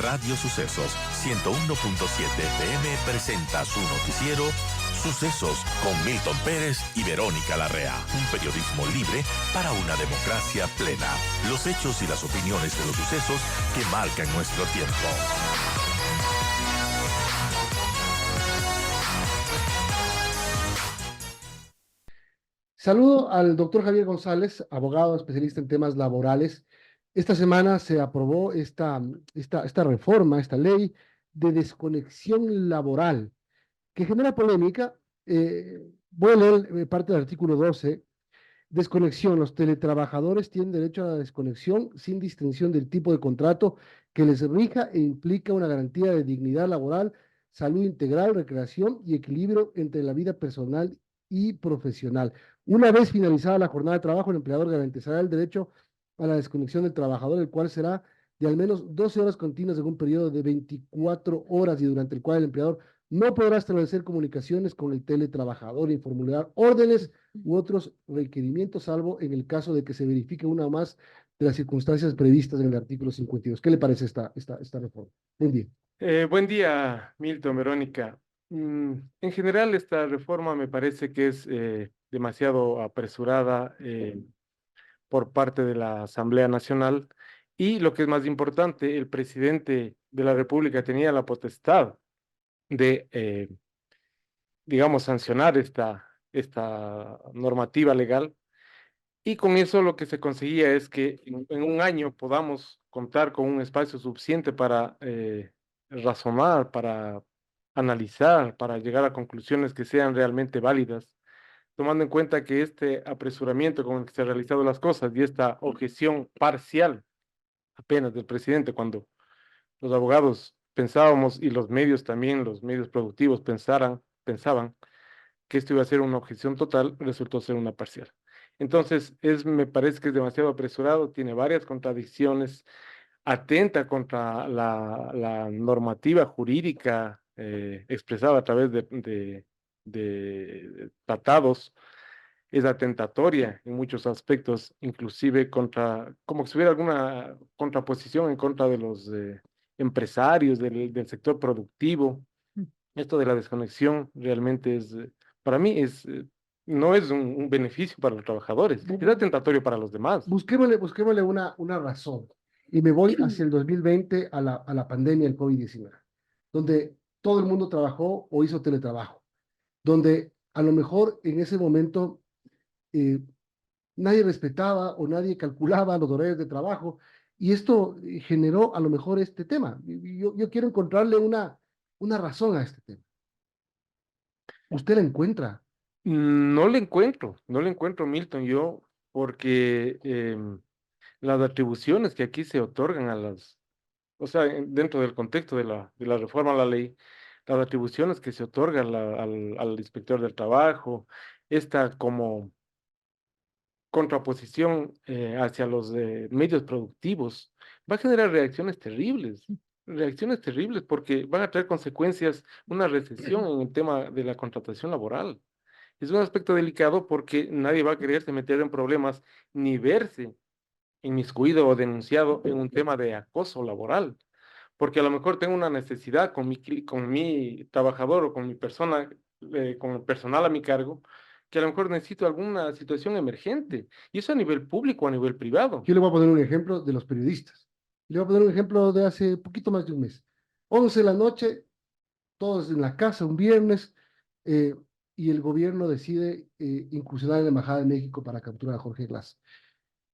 Radio Sucesos 101.7 FM presenta su noticiero Sucesos con Milton Pérez y Verónica Larrea. Un periodismo libre para una democracia plena. Los hechos y las opiniones de los sucesos que marcan nuestro tiempo. Saludo al doctor Javier González, abogado especialista en temas laborales. Esta semana se aprobó esta reforma, esta ley de desconexión laboral, que genera polémica. Voy a leer parte del artículo 12. Desconexión. Los teletrabajadores tienen derecho a la desconexión sin distinción del tipo de contrato que les rija e implica una garantía de dignidad laboral, salud integral, recreación y equilibrio entre la vida personal y profesional. Una vez finalizada la jornada de trabajo, el empleador garantizará el derecho a la desconexión del trabajador, el cual será de al menos 12 horas continuas en un periodo de 24 horas y durante el cual el empleador no podrá establecer comunicaciones con el teletrabajador y formular órdenes u otros requerimientos, salvo en el caso de que se verifique una o más de las circunstancias previstas en el artículo 52. ¿Qué le parece esta reforma? Buen día. Buen día, Milton, Verónica. En general, esta reforma me parece que es demasiado apresurada por parte de la Asamblea Nacional y lo que es más importante, el presidente de la República tenía la potestad de, digamos, sancionar esta normativa legal y con eso lo que se conseguía es que en un año podamos contar con un espacio suficiente para razonar, para analizar, para llegar a conclusiones que sean realmente válidas, tomando en cuenta que este apresuramiento con el que se han realizado las cosas y esta objeción parcial apenas del presidente, cuando los abogados pensábamos y los medios también, los medios productivos pensaban que esto iba a ser una objeción total, resultó ser una parcial. Entonces, me parece que es demasiado apresurado, tiene varias contradicciones, atenta contra la normativa jurídica expresada a través de tratados, es atentatoria en muchos aspectos, inclusive como si hubiera alguna contraposición en contra de los empresarios, del sector productivo. Esto de la desconexión realmente para mí no es un beneficio para los trabajadores, es atentatorio para los demás. Busquémosle una razón. Y me voy hacia el 2020 a la pandemia del COVID-19, donde todo el mundo trabajó o hizo teletrabajo, donde a lo mejor en ese momento nadie respetaba o nadie calculaba los horarios de trabajo, y esto generó a lo mejor este tema. Yo quiero encontrarle una razón a este tema. ¿Usted la encuentra? No le encuentro, Milton, yo, porque las atribuciones que aquí se otorgan o sea, dentro del contexto de la reforma a la ley, las atribuciones que se otorgan al inspector del trabajo, esta como contraposición hacia los medios productivos, va a generar reacciones terribles porque van a traer consecuencias, una recesión en el tema de la contratación laboral. Es un aspecto delicado porque nadie va a quererse meter en problemas ni verse inmiscuido o denunciado en un tema de acoso laboral, porque a lo mejor tengo una necesidad con mi trabajador o con mi persona, con el personal a mi cargo, que a lo mejor necesito alguna situación emergente, y eso a nivel público o a nivel privado. Yo le voy a poner un ejemplo de los periodistas. Le voy a poner un ejemplo de hace poquito más de un mes. 11 de la noche, todos en la casa, un viernes, eh, y el gobierno decide incursionar en la Embajada de México para capturar a Jorge Glass.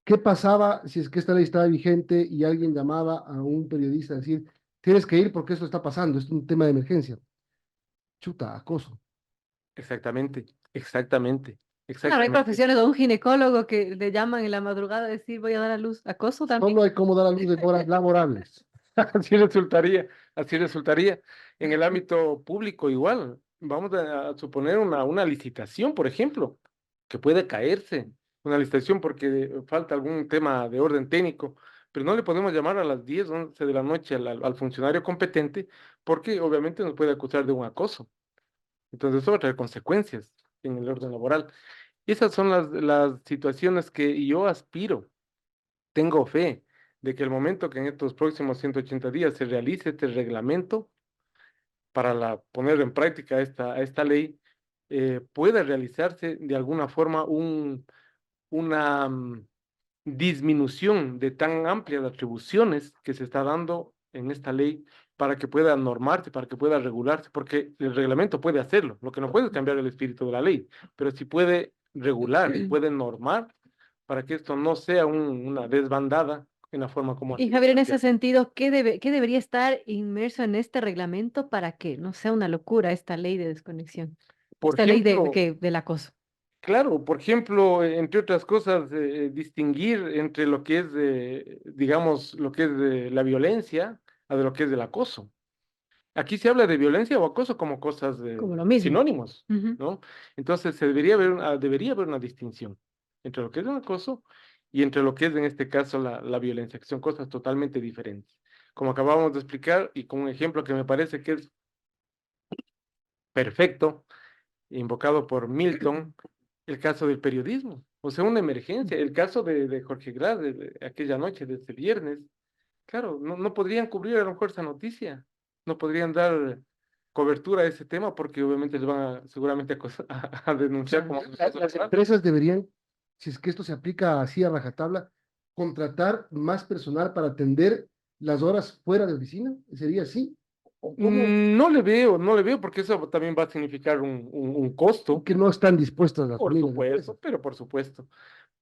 ¿Qué pasaba si es que esta ley estaba vigente y alguien llamaba a un periodista a decir, tienes que ir porque esto está pasando, es un tema de emergencia? Chuta, acoso. Exactamente, exactamente, Claro, hay exactamente. profesiones o un ginecólogo que le llaman en la madrugada a decir voy a dar a luz. ¿Acoso también? Solo hay cómo dar a luz de horas laborables. Así resultaría, así resultaría. En el ámbito público igual. Vamos a suponer una licitación, por ejemplo, que puede caerse. Una licitación porque falta algún tema de orden técnico, pero no le podemos llamar a las 10, 11 de la noche al funcionario competente porque obviamente nos puede acusar de un acoso. Entonces eso va a traer consecuencias en el orden laboral. Esas son las situaciones que yo aspiro, tengo fe de que el momento que en estos próximos 180 días se realice este reglamento para poner en práctica esta ley, pueda realizarse de alguna forma una disminución de tan amplias atribuciones que se está dando en esta ley para que pueda normarse, para que pueda regularse, porque el reglamento puede hacerlo, lo que no puede es cambiar el espíritu de la ley, pero sí puede regular, puede normar para que esto no sea una desbandada en la forma como ha Y sido Javier, en ese planteado. sentido, ¿qué debería estar inmerso en este reglamento para que no sea una locura esta ley de desconexión? Por Esta ley ejemplo, del acoso. claro, por ejemplo, entre otras cosas, distinguir entre lo que es, digamos, lo que es de la violencia a de lo que es del acoso. Aquí se habla de violencia o acoso como cosas Como lo mismo. sinónimos, Ujú. ¿no? Entonces se debería haber una distinción entre lo que es un acoso y entre lo que es en este caso la violencia, que son cosas totalmente diferentes. Como acabamos de explicar y con un ejemplo que me parece que es perfecto, invocado por Milton, el caso del periodismo, o sea, una emergencia, el caso de Jorge Gras de aquella noche, de este viernes. Claro, no podrían cubrir a lo mejor esa noticia, no podrían dar cobertura a ese tema porque obviamente les van seguramente a denunciar como acoso Las laboral. empresas deberían, si es que esto se aplica así a rajatabla, contratar más personal para atender las horas fuera de oficina. ¿Sería así? ¿O cómo? No le veo porque eso también va a significar un costo, Que no están dispuestas a por asumir las empresas. supuesto, por supuesto.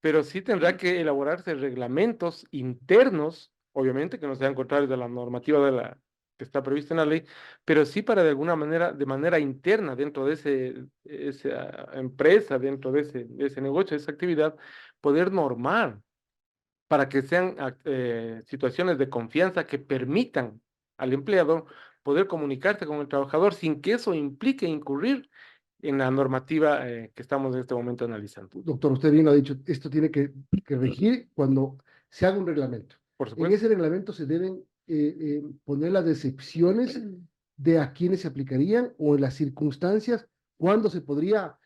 Pero sí tendrá que elaborarse reglamentos internos, obviamente que no sean contrarios de la normativa que está prevista en la ley, pero sí para de alguna manera, de manera interna dentro de esa empresa, dentro de ese negocio, de esa actividad, poder normar para que sean situaciones de confianza que permitan al empleador poder comunicarse con el trabajador sin que eso implique incurrir en la normativa que estamos en este momento analizando. Doctor, usted bien lo ha dicho, esto tiene que regir cuando se haga un reglamento. Por En supuesto. ese reglamento se deben poner las excepciones de a quienes se aplicarían o en las circunstancias cuando se podría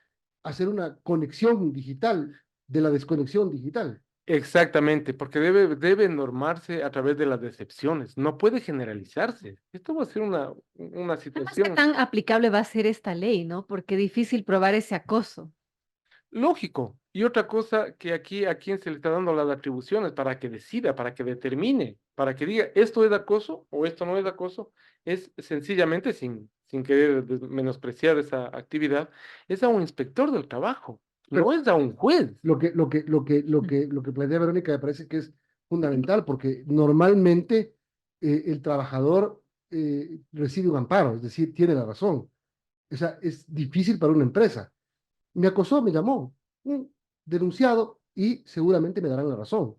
hacer una conexión digital de la desconexión digital. Exactamente, porque debe normarse a través de las decepciones, no puede generalizarse. Esto va a ser una Además, ¿qué situación tan aplicable va a ser esta ley, no? Porque es difícil probar ese acoso. lógico. Y otra cosa que aquí a quién se le está dando las atribuciones para que decida, para que determine, para que diga esto es acoso o esto no es acoso, es sencillamente sin querer menospreciar esa actividad, es a un inspector del trabajo, Pero no es a un juez. lo que plantea Verónica me parece que es fundamental porque normalmente el trabajador recibe un amparo, es decir, tiene la razón. O sea, es difícil para una empresa. Me acosó, me llamó, denunciado y seguramente me darán la razón.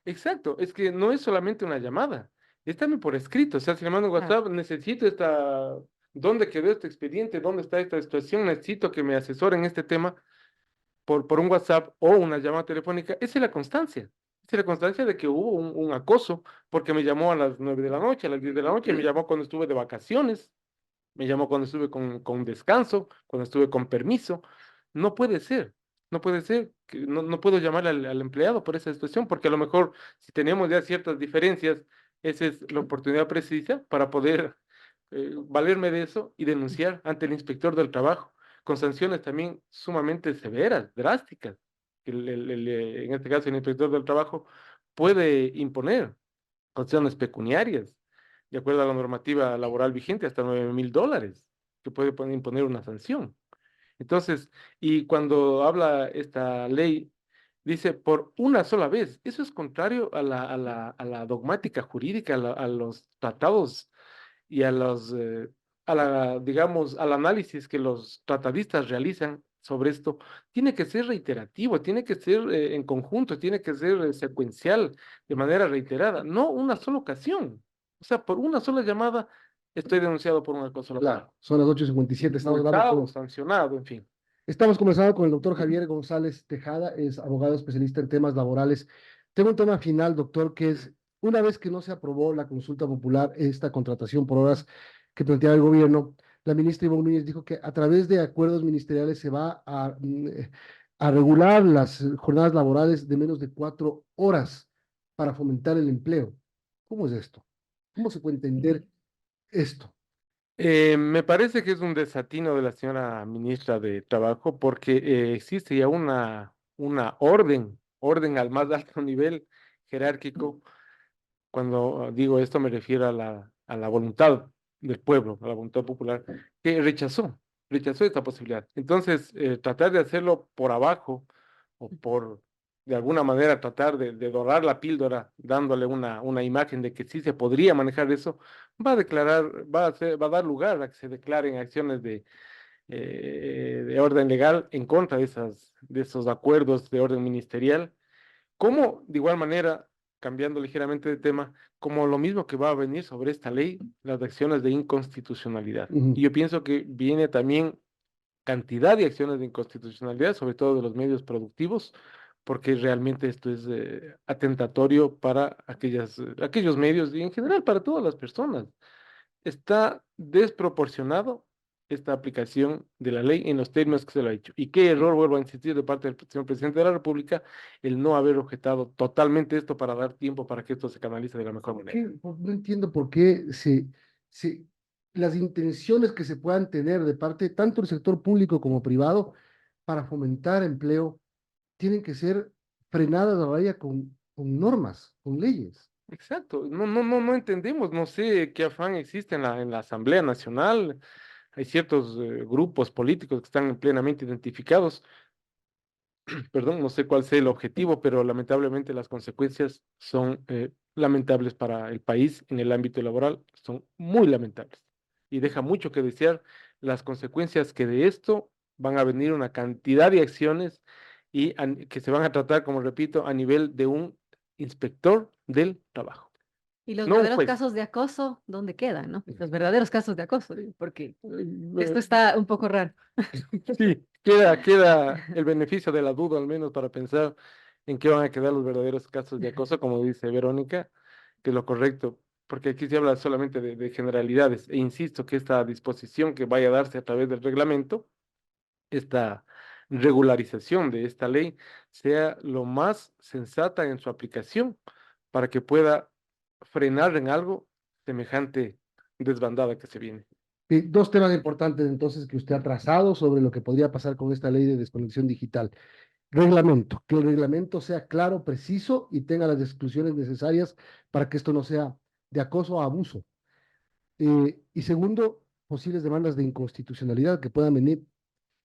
Exacto, es que no es solamente una llamada, es también por escrito. O sea, si le mando un Claro. WhatsApp, necesito ¿dónde quedó este expediente? ¿Dónde está esta situación? Necesito que me asesoren este tema por un WhatsApp o una llamada telefónica. Esa es la constancia. Esa es la constancia de que hubo un acoso, porque me llamó a las 9 de la noche, a las 10 de la noche, me llamó cuando estuve de vacaciones, me llamó cuando estuve con descanso, cuando estuve con permiso. No puede ser, no puede ser, no puedo llamar al empleado por esa situación, porque a lo mejor si tenemos ya ciertas diferencias, esa es la oportunidad precisa para poder valerme de eso y denunciar ante el inspector del trabajo, con sanciones también sumamente severas, drásticas, que en este caso el inspector del trabajo puede imponer sanciones pecuniarias, de acuerdo a la normativa laboral vigente, hasta $9,000, que puede imponer una sanción. Entonces, y cuando habla esta ley, dice por una sola vez. Eso es contrario a la dogmática jurídica, a los tratados y digamos, al análisis que los tratadistas realizan sobre esto. Tiene que ser reiterativo, tiene que ser en conjunto, tiene que ser secuencial, de manera reiterada, no una sola ocasión. O sea, por una sola llamada estoy denunciado por un acoso laboral. Claro, son las 8:57. Multado, sancionado, en fin. Estamos conversando con el doctor Javier González Tejada, es abogado especialista en temas laborales. Tengo un tema final, doctor, que es, una vez que no se aprobó la consulta popular, esta contratación por horas que planteaba el gobierno, la ministra Ivonne Núñez dijo que a través de acuerdos ministeriales se va a regular las jornadas laborales de menos de 4 horas para fomentar el empleo. ¿Cómo es esto? ¿Cómo se puede entender esto? Me parece que es un desatino de la señora ministra de Trabajo porque existe ya una orden al más alto nivel jerárquico. Cuando digo esto me refiero a la voluntad del pueblo, a la voluntad popular, que rechazó esta posibilidad. Entonces, tratar de hacerlo por abajo o de alguna manera, tratar de dorar la píldora, dándole una imagen de que sí se podría manejar eso, va a dar lugar a que se declaren acciones de orden legal en contra de esos acuerdos de orden ministerial como, de igual manera, cambiando ligeramente de tema, como lo mismo que va a venir sobre esta ley, las acciones de inconstitucionalidad. Y Ujú. yo pienso que viene también cantidad de acciones de inconstitucionalidad, sobre todo de los medios productivos, porque realmente esto es atentatorio para aquellos medios y en general para todas las personas. Está desproporcionado esta aplicación de la ley en los términos que se lo ha hecho. Y qué error, vuelvo a insistir, de parte del señor presidente de la República, el no haber objetado totalmente esto para dar tiempo para que esto se canalice de la mejor manera. No entiendo por qué las intenciones que se puedan tener de parte tanto del sector público como privado para fomentar empleo tienen que ser frenadas a raya con normas, con leyes. Exacto, no entendemos, no sé qué afán existe en la Asamblea Nacional, hay ciertos grupos políticos que están plenamente identificados, perdón, no sé cuál sea el objetivo, pero lamentablemente las consecuencias son lamentables para el país en el ámbito laboral, son muy lamentables y deja mucho que desear las consecuencias que de esto van a venir una cantidad de acciones que se van a tratar, como repito, a nivel de un inspector del trabajo, Y los no un verdaderos juez. casos de acoso, ¿dónde quedan, no? Los verdaderos casos de acoso, digo, porque esto Eh, está un poco raro. Sí, queda el beneficio de la duda al menos para pensar en qué van a quedar los verdaderos casos de acoso, como dice Verónica, que es lo correcto, porque aquí se habla solamente de generalidades, e insisto que esta disposición que vaya a darse a través del reglamento, esta regularización de esta ley, sea lo más sensata en su aplicación para que pueda frenar en algo semejante desbandada que se viene. Dos temas importantes entonces que usted ha trazado sobre lo que podría pasar con esta ley de desconexión digital. Reglamento, que el reglamento sea claro, preciso y tenga las exclusiones necesarias para que esto no sea de acoso a abuso. Y segundo, posibles demandas de inconstitucionalidad que puedan venir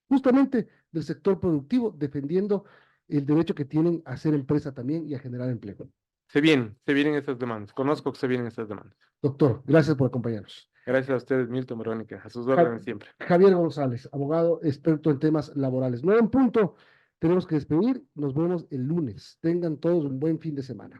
justamente del sector productivo, defendiendo el derecho que tienen a ser empresa también y a generar empleo. Se vienen esas demandas, conozco que se vienen esas demandas. Doctor, gracias por acompañarnos. Gracias a ustedes, Milton, Verónica, a sus Ja- órdenes siempre. Javier González, abogado experto en temas laborales. 9 en punto, tenemos que despedir, nos vemos el lunes. Tengan todos un buen fin de semana.